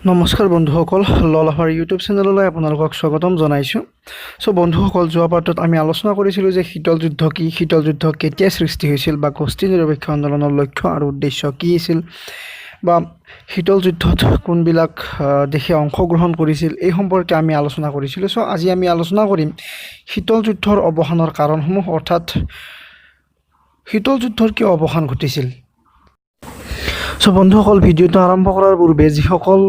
নমস্কাৰ বন্ধুসকল, ললহাৰ ইউটিউব চেনেললৈ আপোনালোকক স্বাগতম জনাইছোঁ। বন্ধুসকল, যোৱা পাৰ্টত আমি আলোচনা কৰিছিলোঁ যে শীতল যুদ্ধ কি, শীতল যুদ্ধ কেতিয়া সৃষ্টি হৈছিল, বা গোষ্ঠী নিৰপেক্ষ আন্দোলনৰ লক্ষ্য আৰু উদ্দেশ্য কি আছিল, বা শীতল যুদ্ধত কোনবিলাক দেশে অংশগ্ৰহণ কৰিছিল, এই সম্পৰ্কে আমি আলোচনা কৰিছিলোঁ। আজি আমি আলোচনা কৰিম শীতল যুদ্ধৰ অৱসানৰ কাৰণসমূহ, অৰ্থাৎ শীতল যুদ্ধৰ কিয় অৱসান ঘটিছিল। বন্ধুসকল, ভিডিঅ'টো আৰম্ভ কৰাৰ পূৰ্বে যিসকল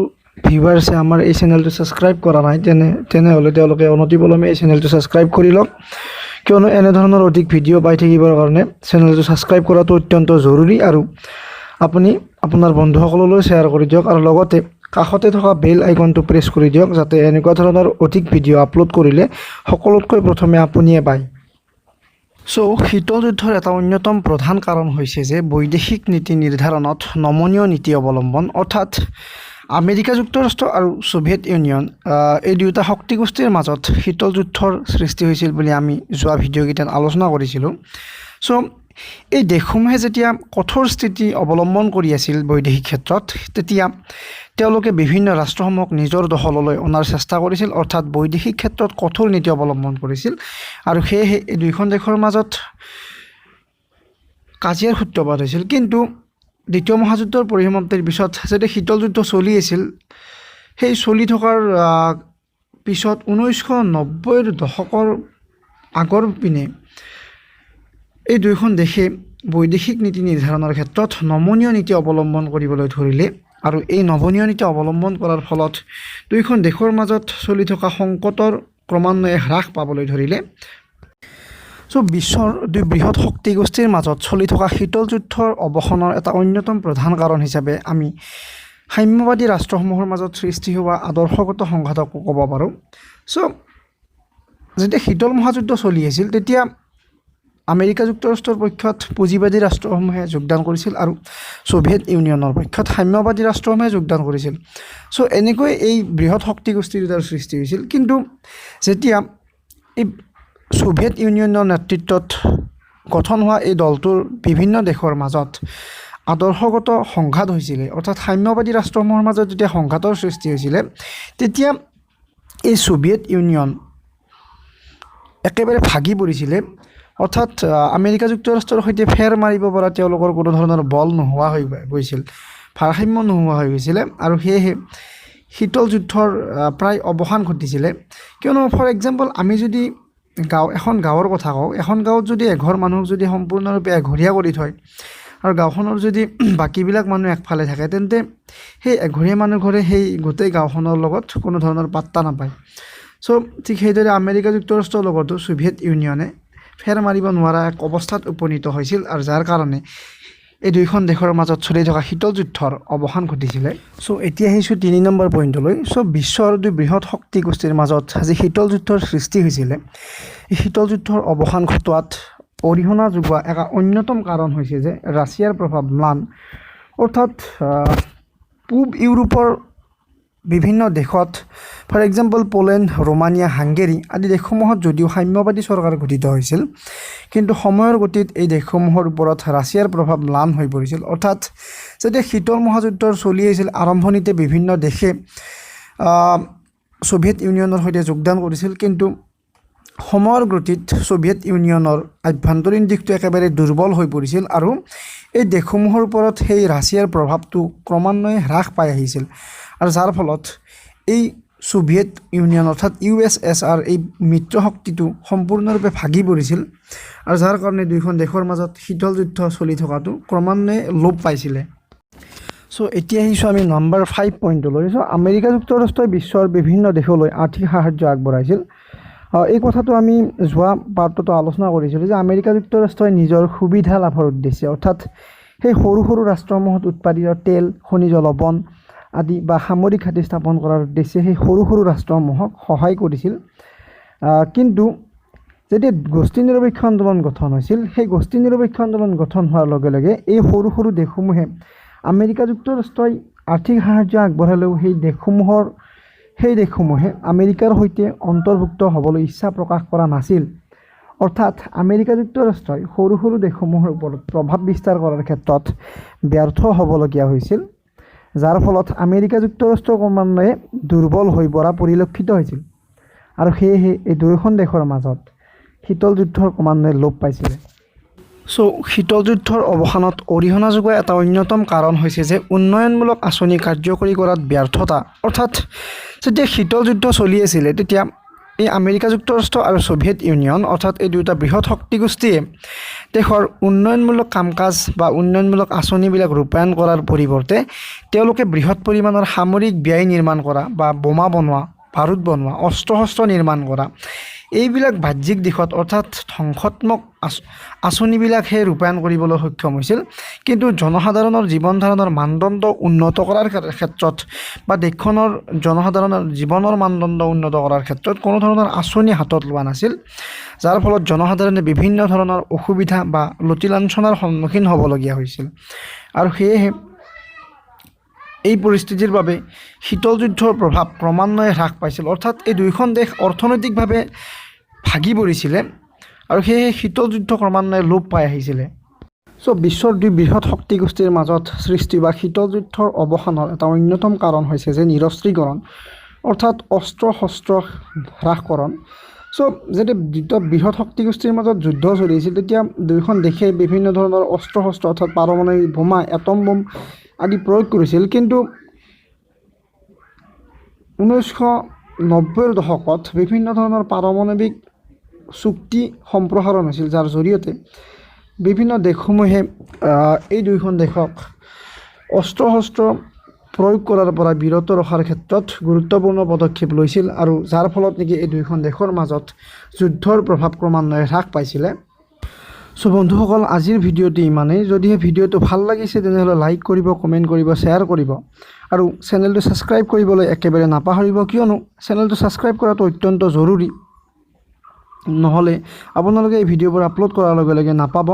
ভিউৱাৰ্ছে আমাৰ এই চেনেলটো ছাবস্ক্ৰাইব কৰা নাই তেনেহ'লে তেওঁলোকে অনতিপলমে এই চেনেলটো ছাবস্ক্ৰাইব কৰি লওক, কিয়নো এনেধৰণৰ অধিক ভিডিঅ' পাই থাকিবৰ কাৰণে চেনেলটো ছাবস্ক্ৰাইব কৰাটো অত্যন্ত জৰুৰী। আৰু আপুনি আপোনাৰ বন্ধুসকললৈ শ্বেয়াৰ কৰি দিয়ক, আৰু লগতে কাষতে থকা বেল আইকনটো প্ৰেছ কৰি দিয়ক, যাতে এনেকুৱা ধৰণৰ অধিক ভিডিঅ' আপলোড কৰিলে সকলোতকৈ প্ৰথমে আপুনিয়ে পায়। শীতল যুদ্ধৰ এটা অন্যতম প্ৰধান কাৰণ হৈছে যে বৈদেশিক নীতি নিৰ্ধাৰণত নমনীয় নীতি অৱলম্বন, অৰ্থাৎ আমেৰিকা যুক্তৰাষ্ট্ৰ আৰু ছোভিয়েট ইউনিয়ন এই দুয়োটা শক্তিগোষ্ঠীৰ মাজত শীতল যুদ্ধৰ সৃষ্টি হৈছিল বুলি আমি যোৱা ভিডিঅ'কেইটাত আলোচনা কৰিছিলোঁ। এই দেশসমূহে যেতিয়া কঠোৰ স্থিতি অৱলম্বন কৰি আছিল বৈদেশিক ক্ষেত্ৰত, তেতিয়া তেওঁলোকে বিভিন্ন ৰাষ্ট্ৰসমূহক নিজৰ দখললৈ অনাৰ চেষ্টা কৰিছিল, অৰ্থাৎ বৈদেশিক ক্ষেত্ৰত কঠোৰ নীতি অৱলম্বন কৰিছিল। আৰু সেয়েহে এই দুয়োখন দেশৰ মাজত কাজিয়াৰ সূত্ৰপাত হৈছিল। কিন্তু দ্বিতীয় মহাযুদ্ধৰ পৰিসমাপ্তিৰ পিছত যেতিয়া শীতল যুদ্ধ চলি আছিল, সেই চলি থকাৰ পিছত 1990ৰ দশকৰ আগৰ পিনে এই দুয়োখন দেশে বৈদেশিক নীতি নিৰ্ধাৰণৰ ক্ষেত্ৰত নমনীয় নীতি অৱলম্বন কৰিবলৈ ধৰিলে, আৰু এই নমনীয় নীতি অৱলম্বন কৰাৰ ফলত দুয়োখন দেশৰ মাজত চলি থকা সংকটৰ ক্ৰমান্বয়ে হ্ৰাস পাবলৈ ধৰিলে। বিশ্বৰ দুই বৃহৎ শক্তিগোষ্ঠীৰ মাজত চলি থকা শীতল যুদ্ধৰ অৱসানৰ এটা অন্যতম প্ৰধান কাৰণ হিচাপে আমি সাম্যবাদী ৰাষ্ট্ৰসমূহৰ মাজত সৃষ্টি হোৱা আদৰ্শগত সংঘাতকো ক'ব পাৰোঁ। যেতিয়া শীতল মহাযুদ্ধ চলি আছিল, তেতিয়া আমেৰিকা যুক্তৰাষ্ট্ৰৰ পক্ষত পুঁজিবাদী ৰাষ্ট্ৰসমূহে যোগদান কৰিছিল, আৰু ছোভিয়েট ইউনিয়নৰ পক্ষত সাম্যবাদী ৰাষ্ট্ৰসমূহে যোগদান কৰিছিল। এনেকৈ এই বৃহৎ শক্তিগোষ্ঠী দুটাৰ সৃষ্টি হৈছিল। কিন্তু যেতিয়া এই ছোভিয়েট ইউনিয়নৰ নেতৃত্বত গঠন হোৱা এই দলটোৰ বিভিন্ন দেশৰ মাজত আদৰ্শগত সংঘাত হৈছিলে, অৰ্থাৎ সাম্যবাদী ৰাষ্ট্ৰসমূহৰ মাজত যেতিয়া সংঘাতৰ সৃষ্টি হৈছিলে, তেতিয়া এই ছোভিয়েট ইউনিয়ন একেবাৰে ভাগি পৰিছিলে, অৰ্থাৎ আমেৰিকা যুক্তৰাষ্ট্ৰৰ সৈতে ফেৰ মাৰিব পৰা তেওঁলোকৰ কোনো ধৰণৰ বল নোহোৱা হৈ গৈছিল, ভাৰসাম্য নোহোৱা হৈ গৈছিলে। আৰু সেয়েহে শীতল যুদ্ধৰ প্ৰায় অৱসান ঘটিছিলে। কিয়নো ফৰ এক্সাম্পল, আমি যদি এখন গাঁৱৰ কথা কওঁ, এখন গাঁৱত যদি এঘৰ মানুহক যদি সম্পূৰ্ণৰূপে এঘৰীয়া কৰি থয়, আৰু গাঁওখনৰ যদি বাকীবিলাক মানুহ একফালে থাকে, তেন্তে সেই এঘৰীয়া মানুহ ঘৰে সেই গোটেই গাঁওখনৰ লগত কোনো ধৰণৰ পাত্তা নাপায়। ঠিক সেইদৰে আমেৰিকা যুক্তৰাষ্ট্ৰৰ লগতো ছোভিয়েট ইউনিয়নে ফেৰ মাৰিব নোৱাৰা এক অৱস্থাত উপনীত হৈছিল, আৰু যাৰ কাৰণে এই দুয়োখন দেশৰ মাজত চলি থকা শীতল যুদ্ধৰ অৱসান ঘটিছিলে। এতিয়া আহিছোঁ 3 নম্বৰ পইণ্টলৈ। বিশ্বৰ দুই বৃহৎ শক্তিগোষ্ঠীৰ মাজত যি শীতল যুদ্ধৰ সৃষ্টি হৈছিলে, এই শীতল যুদ্ধৰ অৱসান ঘটোৱাত অৰিহণা যোগোৱা এটা অন্যতম কাৰণ হৈছে যে ৰাছিয়াৰ প্ৰভাৱ ম্লান, অৰ্থাৎ পূব ইউৰোপৰ বিভিন্ন দেশত, for example Poland, Romania, Hungary আদি দেশসমূহত যদিও সাম্যবাদী চৰকাৰ গঠিত হৈছিল, কিন্তু সময়ৰ গতিত এই দেশসমূহৰ ওপৰত ৰাছিয়াৰ প্ৰভাৱ ম্লান হৈ পৰিছিল। অৰ্থাৎ যেতিয়া শীতল মহাযুদ্ধৰ চলি আহিছিল, আৰম্ভণিতে বিভিন্ন দেশে ছোভিয়েট ইউনিয়নৰ সৈতে যোগদান কৰিছিল, কিন্তু সময়ৰ গতিত ছোভিয়েট ইউনিয়নৰ আভ্যন্তৰীণ দিশটো একেবাৰে দুৰ্বল হৈ পৰিছিল, আৰু এই দেশসমূহৰ ওপৰত সেই ৰাছিয়াৰ প্ৰভাৱটো ক্ৰমান্বয়ে হ্ৰাস পাই আহিছিল, আৰু যাৰ ফলত এই ছোভিয়েট ইউনিয়ন অৰ্থাৎ USSR এই মিত্ৰশক্তিটো সম্পূৰ্ণৰূপে ভাগি পৰিছিল, আৰু যাৰ কাৰণে দুয়োখন দেশৰ মাজত শীতল যুদ্ধ চলি থকাটো ক্ৰমান্বয়ে লোপ পাইছিলে। এতিয়া আহিছোঁ আমি নম্বৰ 5 পইণ্টলৈ। আমেৰিকা যুক্তৰাষ্ট্ৰই বিশ্বৰ বিভিন্ন দেশলৈ আৰ্থিক সাহাৰ্য আগবঢ়াইছিল। এই কথাটো আমি যোৱা পাৰ্টতো আলোচনা কৰিছিলোঁ যে আমেৰিকা যুক্তৰাষ্ট্ৰই নিজৰ সুবিধা লাভৰ উদ্দেশ্যে, অৰ্থাৎ সেই সৰু সৰু ৰাষ্ট্ৰসমূহত উৎপাদিত তেল, খনিজ লৱণ আদি বা সামৰিক ঘাটি স্থাপন কৰাৰ উদ্দেশ্যে সেই সৰু সৰু ৰাষ্ট্ৰসমূহক সহায় কৰিছিল। কিন্তু যেতিয়া গোষ্ঠী নিৰপেক্ষ আন্দোলন গঠন হৈছিল, সেই গোষ্ঠী নিৰপেক্ষ আন্দোলন গঠন হোৱাৰ লগে লগে এই সৰু সৰু দেশসমূহে আমেৰিকা যুক্তৰাষ্ট্ৰই আৰ্থিক সাহাৰ্য আগবঢ়ালেও সেই দেশসমূহে আমেৰিকাৰ সৈতে অন্তৰ্ভুক্ত হ'বলৈ ইচ্ছা প্ৰকাশ কৰা নাছিল। অৰ্থাৎ আমেৰিকা যুক্তৰাষ্ট্ৰই সৰু সৰু দেশসমূহৰ ওপৰত প্ৰভাৱ বিস্তাৰ কৰাৰ ক্ষেত্ৰত ব্যৰ্থ হ'বলগীয়া হৈছিল। যাৰ ফলত আমেৰিকা যুক্তৰাষ্ট্ৰৰ ক্ৰমান্বয়ে দুৰ্বল হৈ পৰা পৰিলক্ষিত হৈছিল আৰু সেয়েহে এই দুয়োখন দেশৰ মাজত শীতল যুদ্ধৰ ক্ৰমান্বয়ে লোপ পাইছিলে। শীতল যুদ্ধৰ অৱসানত অৰিহণা যোগোৱা এটা অন্যতম কাৰণ হৈছে যে উন্নয়নমূলক আঁচনি কাৰ্যকৰী কৰাত ব্যৰ্থতা। অৰ্থাৎ যেতিয়া শীতল যুদ্ধ চলি আছিলে তেতিয়া এই আমেৰিকা যুক্তৰাষ্ট্ৰ আৰু ছোভিয়েট ইউনিয়ন অৰ্থাৎ এই দুয়োটা বৃহৎ শক্তিগোষ্ঠীয়ে দেশৰ উন্নয়নমূলক কাম কাজ বা উন্নয়নমূলক আঁচনিবিলাক ৰূপায়ণ কৰাৰ পৰিৱৰ্তে তেওঁলোকে বৃহৎ পৰিমাণৰ সামৰিক ব্যয় নিৰ্মাণ কৰা বা বোমা বনোৱা, বাৰুদ বনোৱা, অস্ত্ৰ শস্ত্ৰ নিৰ্মাণ কৰা, এইবিলাক বাহ্যিক দিশত অৰ্থাৎ ধ্বংসাত্মক আঁচনিবিলাকহে ৰূপায়ণ কৰিবলৈ সক্ষম হৈছিল। কিন্তু জনসাধাৰণৰ জীৱন ধাৰণৰ মানদণ্ড উন্নত কৰাৰ ক্ষেত্ৰত বা দেশখনৰ জনসাধাৰণৰ জীৱনৰ মানদণ্ড উন্নত কৰাৰ ক্ষেত্ৰত কোনো ধৰণৰ আঁচনি হাতত লোৱা নাছিল, যাৰ ফলত জনসাধাৰণে বিভিন্ন ধৰণৰ অসুবিধা বা লতি লাঞ্ছনাৰ সন্মুখীন হ'বলগীয়া হৈছিল। আৰু সেয়েহে এই পৰিস্থিতিৰ বাবে শীতল যুদ্ধৰ প্ৰভাৱ ক্ৰমান্বয়ে হ্ৰাস পাইছিল। অৰ্থাৎ এই দুয়োখন দেশ অৰ্থনৈতিকভাৱে ভাগি পৰিছিলে আৰু সেয়েহে শীতল যুদ্ধ ক্ৰমান্বয়ে লোপ পাই আহিছিলে। বিশ্বৰ দুই বৃহৎ শক্তিগোষ্ঠীৰ মাজত সৃষ্টি বা শীতল যুদ্ধৰ অৱসানৰ এটা অন্যতম কাৰণ হৈছে যে নিৰস্ত্ৰীকৰণ অৰ্থাৎ অস্ত্ৰ শস্ত্ৰ হ্ৰাসকৰণ। যেতিয়া দুটা বৃহৎ শক্তিগোষ্ঠীৰ মাজত যুদ্ধ চলি আছিল তেতিয়া দুয়োখন দেশে বিভিন্ন ধৰণৰ অস্ত্ৰ শস্ত্ৰ অৰ্থাৎ পাৰমাণৱিক বোমা, এটম বোম আদি প্ৰয়োগ কৰিছিল। কিন্তু 1990ৰ দশকত বিভিন্ন ধৰণৰ পাৰমাণৱিক চুক্তি সম্প্ৰসাৰণ হৈছিল, যাৰ জৰিয়তে বিভিন্ন দেশসমূহে এই দুয়োখন দেশক অস্ত্ৰ শস্ত্ৰ প্ৰয়োগ কৰাৰ পৰা বিৰত ৰখাৰ ক্ষেত্ৰত গুৰুত্বপূৰ্ণ পদক্ষেপ লৈছিল আৰু যাৰ ফলত নেকি এই দুয়োখন দেশৰ মাজত যুদ্ধৰ প্ৰভাৱ ক্ৰমান্বয়ে হ্ৰাস পাইছিলে। বন্ধুসকল, আজিৰ ভিডিঅ'টো ইমানেই। যদিহে ভিডিঅ'টো ভাল লাগিছে তেনেহ'লে লাইক কৰিব, কমেণ্ট কৰিব, শ্বেয়াৰ কৰিব আৰু চেনেলটো ছাবস্ক্ৰাইব কৰিবলৈ একেবাৰে নাপাহৰিব, কিয়নো চেনেলটো ছাবস্ক্ৰাইব কৰাটো অত্যন্ত জৰুৰী। নহ'লে আপোনালোকে এই ভিডিঅ'বোৰ আপলোড কৰাৰ লগে লগে নাপাব।